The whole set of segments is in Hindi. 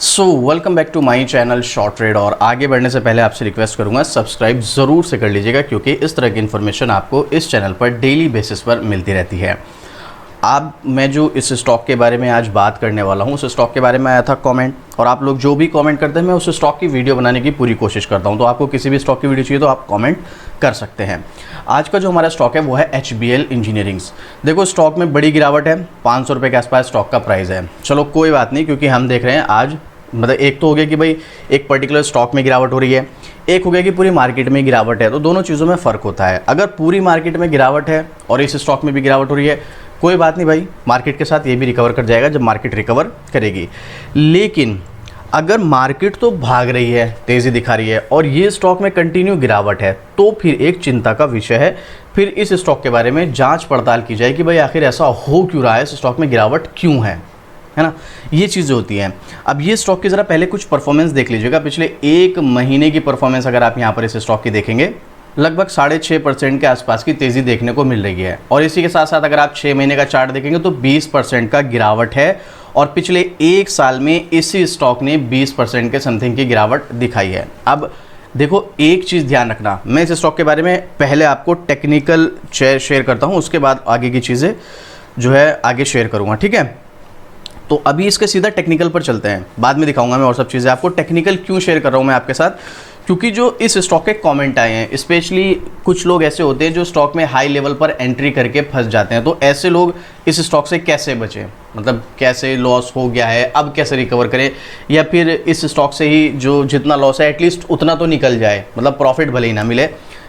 So welcome back to my channel short trade. और आगे बढ़ने से पहले आपसे रिक्वेस्ट करूंगा सब्सक्राइब ज़रूर से कर लीजिएगा, क्योंकि इस तरह की इन्फॉर्मेशन आपको इस चैनल पर डेली बेसिस पर मिलती रहती है। मैं जो इस स्टॉक के बारे में आज बात करने वाला हूँ, उस स्टॉक के बारे में आया था कमेंट, और आप लोग जो भी कमेंट करते हैं मैं उस स्टॉक की वीडियो बनाने की पूरी कोशिश करता हूँ। तो आपको किसी भी स्टॉक की वीडियो चाहिए तो आप कमेंट कर सकते हैं। आज का जो हमारा स्टॉक है वो है HBL इंजीनियरिंग्स। देखो स्टॉक में बड़ी गिरावट है, 500 रुपये के आसपास स्टॉक का प्राइस है। चलो कोई बात नहीं, क्योंकि हम देख रहे हैं आज मतलब एक तो हो गया कि भाई एक पर्टिकुलर स्टॉक में गिरावट हो रही है, एक हो गया कि पूरी मार्केट में गिरावट है। तो दोनों चीज़ों में फ़र्क होता है। अगर पूरी मार्केट में गिरावट है और इस स्टॉक में भी गिरावट हो रही है, कोई बात नहीं भाई, मार्केट के साथ ये भी रिकवर कर जाएगा जब मार्केट रिकवर करेगी। लेकिन अगर मार्केट तो भाग रही है, तेज़ी दिखा रही है, और ये स्टॉक में कंटिन्यू गिरावट है, तो फिर एक चिंता का विषय है। फिर इस स्टॉक के बारे में जांच पड़ताल की जाए कि भाई आखिर ऐसा हो क्यों रहा है, इस स्टॉक में गिरावट क्यों है ना। ये चीज़ें होती हैं। अब ये स्टॉक की ज़रा पहले कुछ परफॉर्मेंस देख लीजिएगा। पिछले एक महीने की परफॉर्मेंस अगर आप यहाँ पर इस स्टॉक की देखेंगे, लगभग 6.5% के आसपास की तेज़ी देखने को मिल रही है। और इसी के साथ साथ अगर आप 6 महीने का चार्ट देखेंगे तो 20% का गिरावट है। और पिछले एक साल में इसी स्टॉक ने 20% के समथिंग की गिरावट दिखाई है। अब देखो एक चीज़ ध्यान रखना, मैं इस स्टॉक के बारे में पहले आपको टेक्निकल शेयर करता हूँ, उसके बाद आगे की चीज़ें जो है आगे शेयर करूँगा, ठीक है। तो अभी इसके सीधा टेक्निकल पर चलते हैं, बाद में दिखाऊंगा मैं और सब चीज़ें आपको। टेक्निकल क्यों शेयर कर रहा हूँ मैं आपके साथ, क्योंकि जो इस स्टॉक के कमेंट आए हैं, स्पेशली कुछ लोग ऐसे होते हैं जो स्टॉक में हाई लेवल पर एंट्री करके फंस जाते हैं। तो ऐसे लोग इस स्टॉक से कैसे बचें, मतलब कैसे लॉस हो गया है अब कैसे रिकवर करें, या फिर इस स्टॉक से ही जो जितना लॉस है एटलीस्ट उतना तो निकल जाए, मतलब प्रॉफिट भले ही ना मिले,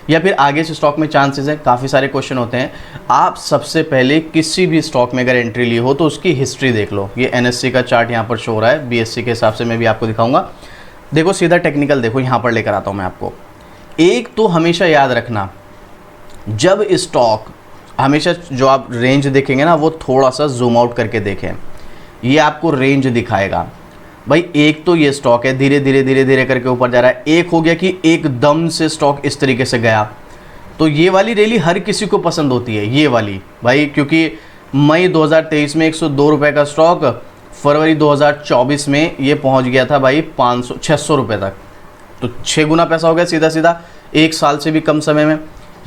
या फिर आगे से स्टॉक में चांसेस हैं। काफ़ी सारे क्वेश्चन होते हैं। आप सबसे पहले किसी भी स्टॉक में अगर एंट्री ली हो तो उसकी हिस्ट्री देख लो। ये NSE का चार्ट यहाँ पर शो हो रहा है, BSE के हिसाब से मैं भी आपको दिखाऊंगा। देखो सीधा टेक्निकल देखो, यहाँ पर लेकर आता हूँ मैं आपको। एक तो हमेशा याद रखना, जब स्टॉक हमेशा जो आप रेंज देखेंगे ना, वो थोड़ा सा जूम आउट करके देखें, ये आपको रेंज दिखाएगा। भाई एक तो ये स्टॉक है धीरे धीरे धीरे धीरे करके ऊपर जा रहा है, एक हो गया कि एकदम से स्टॉक इस तरीके से गया। तो ये वाली रैली हर किसी को पसंद होती है, ये वाली भाई, क्योंकि मई 2023 में 102 रुपये का स्टॉक फरवरी 2024 में ये पहुंच गया था भाई 600 रुपये तक। तो 6 गुना पैसा हो गया सीधा सीधा एक साल से भी कम समय में।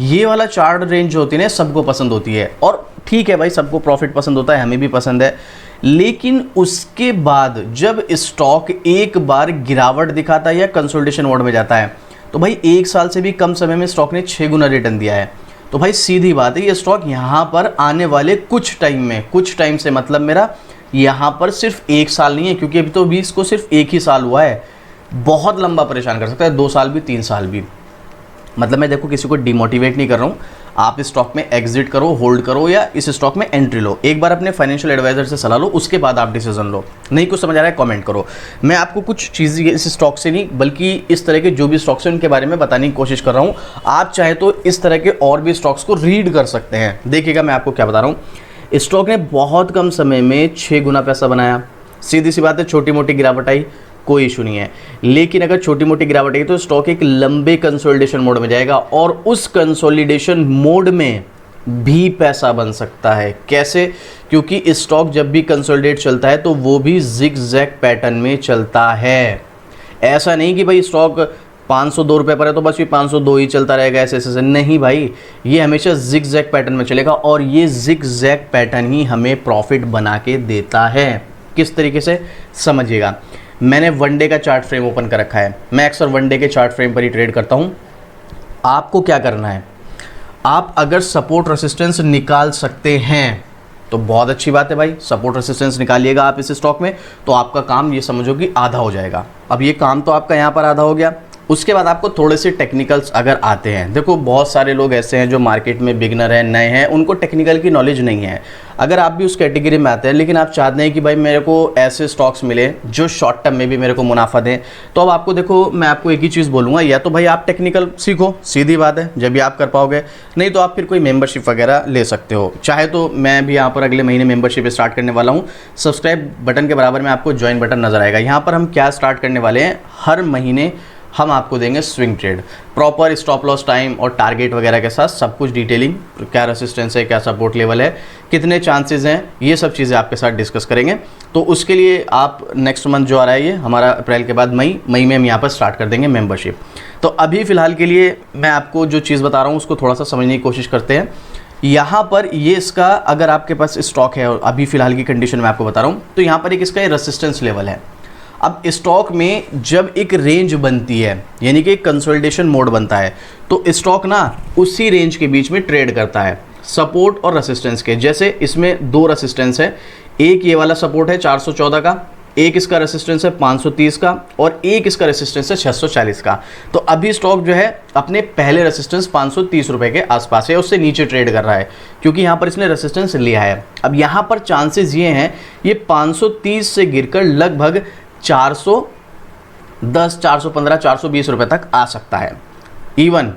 ये वाला चार्ट रेंज जो होती है ना, सबको पसंद होती है। और ठीक है भाई, सबको प्रॉफिट पसंद होता है, हमें भी पसंद है। लेकिन उसके बाद जब स्टॉक एक बार गिरावट दिखाता है या कंसोलिडेशन मोड में जाता है, तो भाई एक साल से भी कम समय में स्टॉक ने 6 गुना रिटर्न दिया है। तो भाई सीधी बात है, ये स्टॉक यहाँ पर आने वाले कुछ टाइम से मतलब मेरा यहाँ पर सिर्फ एक साल नहीं है, क्योंकि अभी तो 20 को सिर्फ एक ही साल हुआ है, बहुत लंबा परेशान कर सकता है, 2 साल भी 3 साल भी। मतलब मैं देखो किसी को डिमोटिवेट नहीं कर रहा हूँ। आप इस स्टॉक में एग्जिट करो, होल्ड करो, या इस स्टॉक में एंट्री लो। एक बार अपने फाइनेंशियल एडवाइजर से सलाह लो, उसके बाद आप डिसीजन लो। नहीं कुछ समझ आ रहा है कमेंट करो। मैं आपको कुछ चीज़ें इस स्टॉक से नहीं, बल्कि इस तरह के जो भी स्टॉक्स हैं उनके बारे में बताने की कोशिश कर रहा हूँ। आप चाहे तो इस तरह के और भी स्टॉक्स को रीड कर सकते हैं। देखिएगा मैं आपको क्या बता रहा हूँ। स्टॉक ने बहुत कम समय में 6 गुना पैसा बनाया। सीधी सी बात है, छोटी मोटी गिरावट आई, कोई इशू नहीं है। लेकिन अगर छोटी मोटी गिरावट आई तो स्टॉक एक लंबे कंसोलिडेशन मोड में जाएगा, और उस कंसोलिडेशन मोड में भी पैसा बन सकता है। कैसे? क्योंकि स्टॉक जब भी कंसोलिडेट चलता है तो वो भी जिग-जैग पैटर्न में चलता है। ऐसा नहीं कि भाई स्टॉक 502 रुपये पर है तो बस ये 502 ही चलता रहेगा, ऐसे नहीं भाई, ये हमेशा जिग-जैग पैटर्न में चलेगा। और ये जिग-जैग पैटर्न ही हमें प्रॉफिट बना के देता है। किस तरीके से, समझिएगा। मैंने वनडे का चार्ट फ्रेम ओपन कर रखा है, मैं अक्सर वनडे के चार्ट फ्रेम पर ही ट्रेड करता हूँ। आपको क्या करना है, आप अगर सपोर्ट रेसिस्टेंस निकाल सकते हैं तो बहुत अच्छी बात है भाई, सपोर्ट रेसिस्टेंस निकालिएगा आप इस स्टॉक में, तो आपका काम ये समझो कि आधा हो जाएगा। अब ये काम तो आपका यहाँ पर आधा हो गया। उसके बाद आपको थोड़े से टेक्निकल्स अगर आते हैं, देखो बहुत सारे लोग ऐसे हैं जो मार्केट में बिगनर हैं, नए हैं, उनको टेक्निकल की नॉलेज नहीं है। अगर आप भी उस कैटेगरी में आते हैं, लेकिन आप चाहते हैं कि भाई मेरे को ऐसे स्टॉक्स मिले जो शॉर्ट टर्म में भी मेरे को मुनाफा दें, तो अब आपको देखो मैं आपको एक ही चीज़ बोलूँगा, या तो भाई आप टेक्निकल सीखो, सीधी बात है, जब भी आप कर पाओगे। नहीं तो आप फिर कोई मेंबरशिप वगैरह ले सकते हो। चाहे तो मैं भी यहाँ पर अगले महीने मेंबरशिप स्टार्ट करने वाला हूँ। सब्सक्राइब बटन के बराबर में आपको ज्वाइन बटन नजर आएगा। यहाँ पर हम क्या स्टार्ट करने वाले हैं, हर महीने हम आपको देंगे swing trade, proper stop loss time और टारगेट वगैरह के साथ सब कुछ डिटेलिंग, क्या रेसिस्टेंस है, क्या सपोर्ट लेवल है, कितने चांसेस हैं, ये सब चीज़ें आपके साथ डिस्कस करेंगे। तो उसके लिए आप नेक्स्ट मंथ जो आ रहा है ये हमारा अप्रैल के बाद मई में हम यहाँ पर स्टार्ट कर देंगे मेंबरशिप। तो अभी फ़िलहाल के लिए मैं आपको जो चीज़ बता रहा हूँ उसको थोड़ा सा समझने की कोशिश करते हैं। यहाँ पर ये इसका अगर आपके पास स्टॉक है और अभी फ़िलहाल की कंडीशन में आपको बता रहा हूँ, तो यहाँ पर एक इसका रेसिस्टेंस लेवल है। अब स्टॉक में जब एक रेंज बनती है यानी कि एक कंसोलिडेशन मोड बनता है, तो स्टॉक ना उसी रेंज के बीच में ट्रेड करता है, सपोर्ट और रेसिस्टेंस के। जैसे इसमें दो रेसिस्टेंस है, एक ये वाला सपोर्ट है 414 का, एक इसका रेसिस्टेंस है 530 का और एक इसका रेसिस्टेंस है 640 का। तो अभी स्टॉक जो है अपने पहले रेसिस्टेंस 530 रुपए के आसपास है, उससे नीचे ट्रेड कर रहा है क्योंकि यहाँ पर इसने रेसिस्टेंस लिया है। अब यहाँ पर चांसेस ये हैं ये 530 से गिरकर लगभग 410, 415, 420 रुपए तक आ सकता है। इवन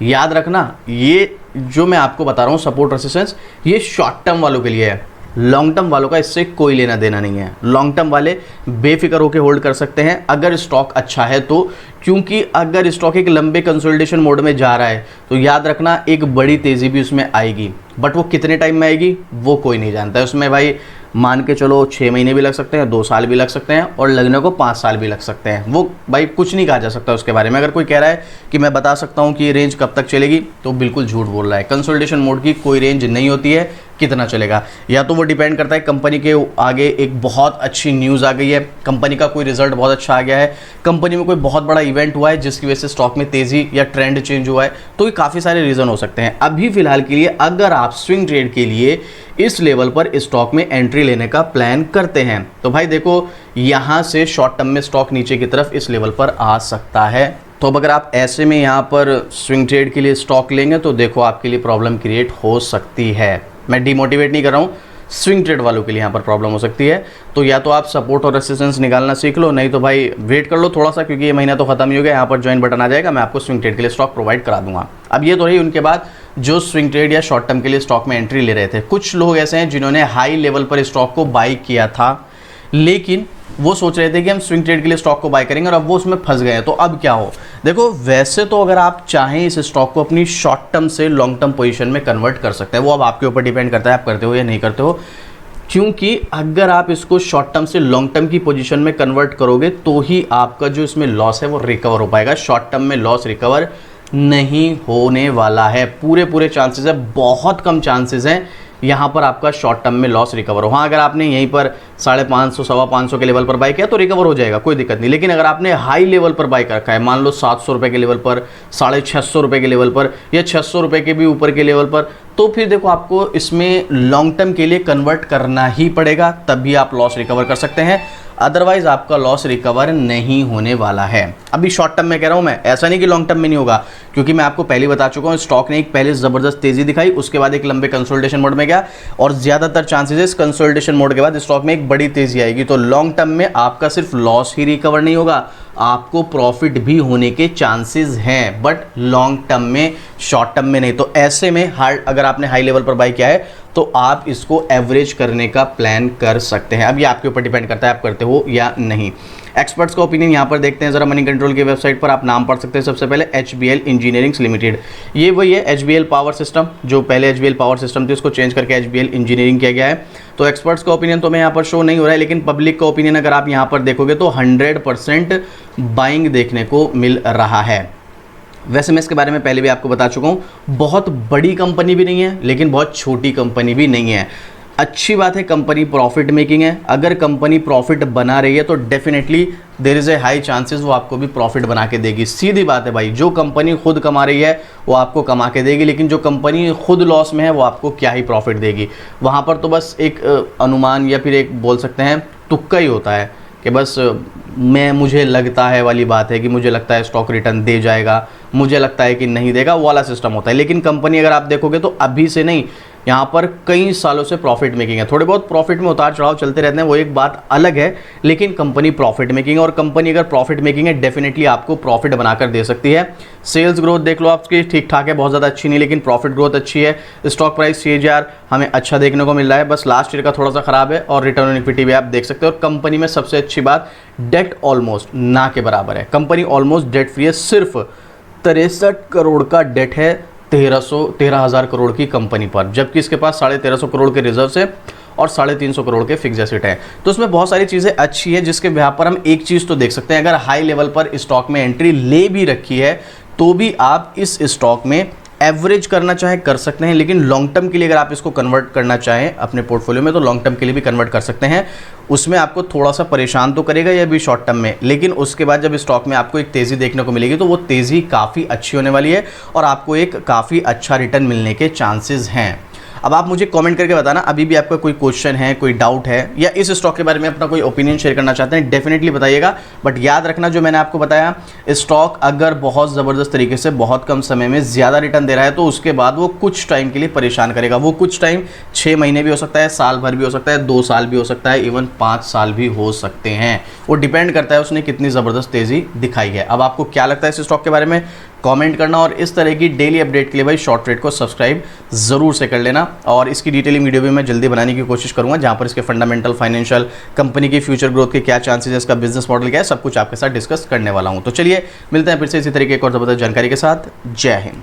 याद रखना ये जो मैं आपको बता रहा हूँ सपोर्ट रेसिस्टेंस, ये शॉर्ट टर्म वालों के लिए है, लॉन्ग टर्म वालों का इससे कोई लेना देना नहीं है। लॉन्ग टर्म वाले बेफिक्र होकर होल्ड कर सकते हैं अगर स्टॉक अच्छा है तो, क्योंकि अगर स्टॉक एक लंबे कंसोलिडेशन मोड में जा रहा है तो याद रखना एक बड़ी तेज़ी भी उसमें आएगी, बट वो कितने टाइम में आएगी वो कोई नहीं जानता है। उसमें भाई मान के चलो 6 महीने भी लग सकते हैं, 2 साल भी लग सकते हैं और लगने को 5 साल भी लग सकते हैं। वो भाई कुछ नहीं कहा जा सकता उसके बारे में। अगर कोई कह रहा है कि मैं बता सकता हूँ कि ये रेंज कब तक चलेगी, तो बिल्कुल झूठ बोल रहा है। कंसोलिडेशन मोड की कोई रेंज नहीं होती है कितना चलेगा, या तो वो डिपेंड करता है कंपनी के आगे एक बहुत अच्छी न्यूज़ आ गई है, कंपनी का कोई रिजल्ट बहुत अच्छा आ गया है, कंपनी में कोई बहुत बड़ा इवेंट हुआ है जिसकी वजह से स्टॉक में तेज़ी या ट्रेंड चेंज हुआ है, तो ये काफ़ी सारे रीज़न हो सकते हैं। अभी फ़िलहाल के लिए अगर आप स्विंग ट्रेड के लिए इस लेवल पर स्टॉक में एंट्री लेने का प्लान करते हैं तो भाई देखो यहाँ से शॉर्ट टर्म में स्टॉक नीचे की तरफ इस लेवल पर आ सकता है। तो अब अगर आप ऐसे में यहाँ पर स्विंग ट्रेड के लिए स्टॉक लेंगे तो देखो आपके लिए प्रॉब्लम क्रिएट हो सकती है। मैं डिमोटिवेट नहीं कर रहा हूँ, स्विंग ट्रेड वालों के लिए यहाँ पर प्रॉब्लम हो सकती है। तो या तो आप सपोर्ट और रेसिस्टेंस निकालना सीख लो, नहीं तो भाई वेट कर लो थोड़ा सा, क्योंकि ये महीना तो खत्म ही हो गया। यहाँ पर ज्वाइन बटन आ जाएगा, मैं आपको स्विंग ट्रेड के लिए स्टॉक प्रोवाइड करा दूंगा। अब ये तो रही उनके बाद जो स्विंग ट्रेड या शॉर्ट टर्म के लिए स्टॉक में एंट्री ले रहे थे। कुछ लोग ऐसे हैं जिन्होंने हाई लेवल पर स्टॉक को बाई किया था, लेकिन वो सोच रहे थे कि हम स्विंग ट्रेड के लिए स्टॉक को बाय करेंगे और अब वो उसमें फंस गए हैं। तो अब क्या हो, देखो वैसे तो अगर आप चाहें इस स्टॉक को अपनी शॉर्ट टर्म से लॉन्ग टर्म पोजीशन में कन्वर्ट कर सकते हैं, वो अब आपके ऊपर डिपेंड करता है आप करते हो या नहीं करते हो। क्योंकि अगर आप इसको शॉर्ट टर्म से लॉन्ग टर्म की पोजीशन में कन्वर्ट करोगे तो ही आपका जो इसमें लॉस है वो रिकवर हो पाएगा। शॉर्ट टर्म में लॉस रिकवर नहीं होने वाला है, पूरे चांसेस है, बहुत कम चांसेस हैं यहाँ पर आपका शॉर्ट टर्म में लॉस रिकवर हो। हाँ, अगर आपने यहीं पर 550, 525 के लेवल पर बाय किया तो रिकवर हो जाएगा, कोई दिक्कत नहीं। लेकिन अगर आपने हाई लेवल पर बाय कर रखा है, मान लो 700 रुपये के लेवल पर, 650 रुपये के लेवल पर या 600 रुपये के भी ऊपर के लेवल पर, तो फिर देखो आपको इसमें लॉन्ग टर्म के लिए कन्वर्ट करना ही पड़ेगा, तब भी आप लॉस रिकवर कर सकते हैं। अदरवाइज आपका लॉस रिकवर नहीं होने वाला है। अभी शॉर्ट टर्म में कह रहा हूं मैं, ऐसा नहीं कि लॉन्ग टर्म में नहीं होगा, क्योंकि मैं आपको पहले बता चुका हूं स्टॉक ने एक पहले ज़बरदस्त तेज़ी दिखाई, उसके बाद एक लंबे कंसोलिडेशन मोड में गया और ज़्यादातर चांसेस इस कंसोलिडेशन मोड के बाद स्टॉक में एक बड़ी तेज़ी आएगी। तो लॉन्ग टर्म में आपका सिर्फ लॉस ही रिकवर नहीं होगा, आपको प्रॉफिट भी होने के चांसेस हैं, बट लॉन्ग टर्म में, शॉर्ट टर्म में नहीं। तो ऐसे में अगर आपने हाई लेवल पर बाय किया है तो आप इसको एवरेज करने का प्लान कर सकते हैं। अब ये आपके ऊपर डिपेंड करता है आप करते हो या नहीं। एक्सपर्ट्स का ओपिनियन यहाँ पर देखते हैं जरा। मनी कंट्रोल की वेबसाइट पर आप नाम पढ़ सकते हैं। सबसे पहले HBL इंजीनियरिंग्स लिमिटेड, ये वही है HBL पावर सिस्टम, जो पहले HBL पावर सिस्टम थी उसको चेंज करके HBL इंजीनियरिंग किया गया है। तो एक्सपर्ट्स का ओपिनियन तो मैं यहाँ पर शो नहीं हो रहा है, लेकिन पब्लिक का ओपिनियन अगर आप यहाँ पर देखोगे तो 100% बाइंग देखने को मिल रहा है। वैसे मैं इसके बारे में पहले भी आपको बता चुका हूँ, बहुत बड़ी कंपनी भी नहीं है लेकिन बहुत छोटी कंपनी भी नहीं है। अच्छी बात है कंपनी प्रॉफिट मेकिंग है। अगर कंपनी प्रॉफिट बना रही है तो definitely there is a high chances वो आपको भी प्रॉफिट बना के देगी। सीधी बात है भाई, जो कंपनी खुद कमा रही है वो आपको कमा के देगी, लेकिन जो कंपनी खुद लॉस में है वो आपको क्या ही प्रॉफिट देगी। वहाँ पर तो बस एक अनुमान या फिर एक बोल सकते हैं तुक्का ही होता है कि बस मुझे लगता है वाली बात है कि मुझे लगता है स्टॉक रिटर्न दे जाएगा, मुझे लगता है कि नहीं देगा, वो वाला सिस्टम होता है। लेकिन कंपनी अगर आप देखोगे तो अभी से नहीं, यहाँ पर कई सालों से प्रॉफिट मेकिंग है। थोड़े बहुत प्रॉफिट में उतार चढ़ाव चलते रहते हैं, वो एक बात अलग है, लेकिन कंपनी प्रॉफिट मेकिंग है और कंपनी अगर प्रॉफिट मेकिंग है डेफिनेटली आपको प्रॉफिट बनाकर दे सकती है। सेल्स ग्रोथ देख लो आपकी ठीक ठाक है, बहुत ज़्यादा अच्छी नहीं, लेकिन प्रॉफिट ग्रोथ अच्छी है। स्टॉक प्राइस 6000 हमें अच्छा देखने को मिल रहा है, बस लास्ट ईयर का थोड़ा सा खराब है। और रिटर्न ऑन इक्विटी भी आप देख सकते हो। और कंपनी में सबसे अच्छी बात, डेट ऑलमोस्ट ना के बराबर है। कंपनी ऑलमोस्ट डेट फ्री है, सिर्फ 63 करोड़ का डेट है 13,000 करोड़ की कंपनी पर, जबकि इसके पास 1350 करोड़ के रिजर्व है और 350 करोड़ के फिक्स एसेट है। तो उसमें बहुत सारी चीज़ें अच्छी है, जिसके यहाँ पर हम एक चीज़ तो देख सकते हैं, अगर हाई लेवल पर स्टॉक में एंट्री ले भी रखी है तो भी आप इस स्टॉक में एवरेज करना चाहे कर सकते हैं, लेकिन लॉन्ग टर्म के लिए अगर आप इसको कन्वर्ट करना चाहें अपने पोर्टफोलियो में तो लॉन्ग टर्म के लिए भी कन्वर्ट कर सकते हैं। उसमें आपको थोड़ा सा परेशान तो करेगा यह भी शॉर्ट टर्म में, लेकिन उसके बाद जब स्टॉक में आपको एक तेज़ी देखने को मिलेगी तो वो तेज़ी काफ़ी अच्छी होने वाली है और आपको एक काफ़ी अच्छा रिटर्न मिलने के चांसेस हैं। अब आप मुझे कमेंट करके बताना, अभी भी आपका कोई क्वेश्चन है, कोई डाउट है या इस स्टॉक के बारे में अपना कोई ओपिनियन शेयर करना चाहते हैं, डेफिनेटली बताइएगा। बट याद रखना जो मैंने आपको बताया, स्टॉक अगर बहुत ज़बरदस्त तरीके से बहुत कम समय में ज़्यादा रिटर्न दे रहा है तो उसके बाद वो कुछ टाइम के लिए परेशान करेगा। वो कुछ टाइम 6 महीने भी हो सकता है, साल भर भी हो सकता है, 2 साल भी हो सकता है, इवन 5 साल भी हो सकते हैं। वो डिपेंड करता है उसने कितनी ज़बरदस्त तेज़ी दिखाई है। अब आपको क्या लगता है इस स्टॉक के बारे में कमेंट करना, और इस तरह की डेली अपडेट के लिए भाई शॉर्ट ट्रेड को सब्सक्राइब ज़रूर से कर लेना। और इसकी डिटेलिंग वीडियो भी मैं जल्दी बनाने की कोशिश करूंगा, जहां पर इसके फंडामेंटल, फाइनेंशियल, कंपनी की फ्यूचर ग्रोथ के क्या चांसेस है, इसका बिजनेस मॉडल क्या है, सब कुछ आपके साथ डिस्कस करने वाला हूं। तो चलिए मिलते हैं फिर से इसी तरीके एक और ज़बरदस्त जानकारी के साथ। जय हिंद।